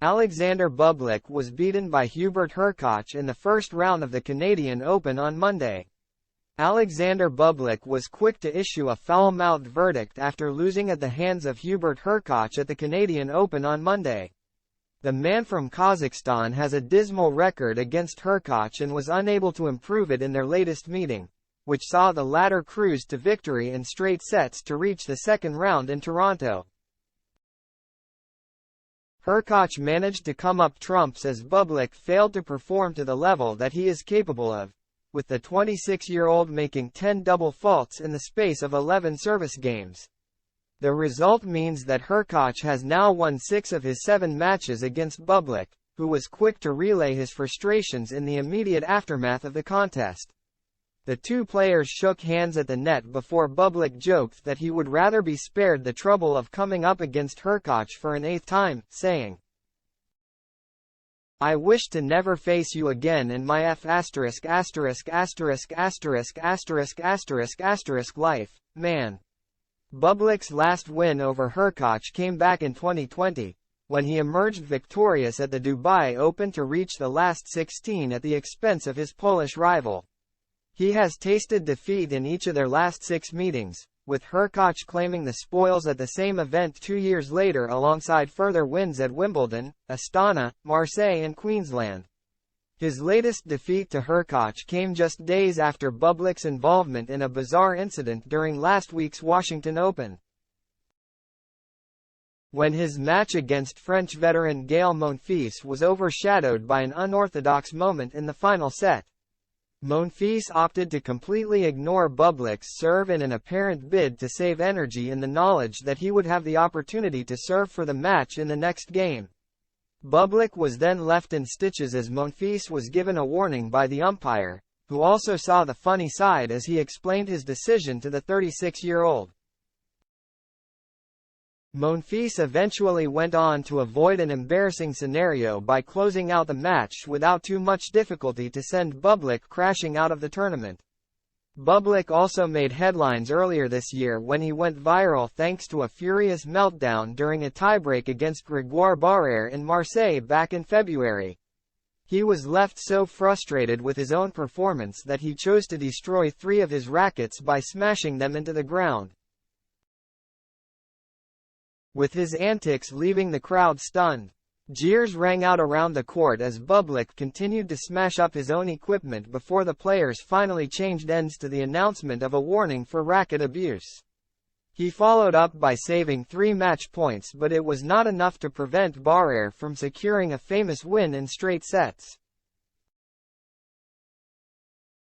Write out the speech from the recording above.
Alexander Bublik was beaten by Hubert Hurkacz in the first round of the Canadian Open on Monday. Alexander Bublik was quick to issue a foul-mouthed verdict after losing at the hands of Hubert Hurkacz at the Canadian Open on Monday. The man from Kazakhstan has a dismal record against Hurkacz and was unable to improve it in their latest meeting, which saw the latter cruise to victory in straight sets to reach the second round in Toronto. Hurkacz managed to come up trumps as Bublik failed to perform to the level that he is capable of, with the 26-year-old making 10 double faults in the space of 11 service games. The result means that Hurkacz has now won 6 of his 7 matches against Bublik, who was quick to relay his frustrations in the immediate aftermath of the contest. The two players shook hands at the net before Bublik joked that he would rather be spared the trouble of coming up against Hurkacz for an 8th time, saying, "I wish to never face you again in my f*** life, man." Bublik's last win over Hurkacz came back in 2020, when he emerged victorious at the Dubai Open to reach the last 16 at the expense of his Polish rival. He has tasted defeat in each of their last 6 meetings, with Hurkacz claiming the spoils at the same event 2 years later alongside further wins at Wimbledon, Astana, Marseille and Queensland. His latest defeat to Hurkacz came just days after Bublik's involvement in a bizarre incident during last week's Washington Open, when his match against French veteran Gaël Monfils was overshadowed by an unorthodox moment in the final set. Monfils opted to completely ignore Bublik's serve in an apparent bid to save energy in the knowledge that he would have the opportunity to serve for the match in the next game. Bublik was then left in stitches as Monfils was given a warning by the umpire, who also saw the funny side as he explained his decision to the 36-year-old. Monfils eventually went on to avoid an embarrassing scenario by closing out the match without too much difficulty to send Bublik crashing out of the tournament. Bublik also made headlines earlier this year when he went viral thanks to a furious meltdown during a tiebreak against Grégoire Barrère in Marseille back in February. He was left so frustrated with his own performance that he chose to destroy 3 of his rackets by smashing them into the ground, with his antics leaving the crowd stunned. Jeers rang out around the court as Bublik continued to smash up his own equipment before the players finally changed ends to the announcement of a warning for racket abuse. He followed up by saving 3 match points, but it was not enough to prevent Barrère from securing a famous win in straight sets.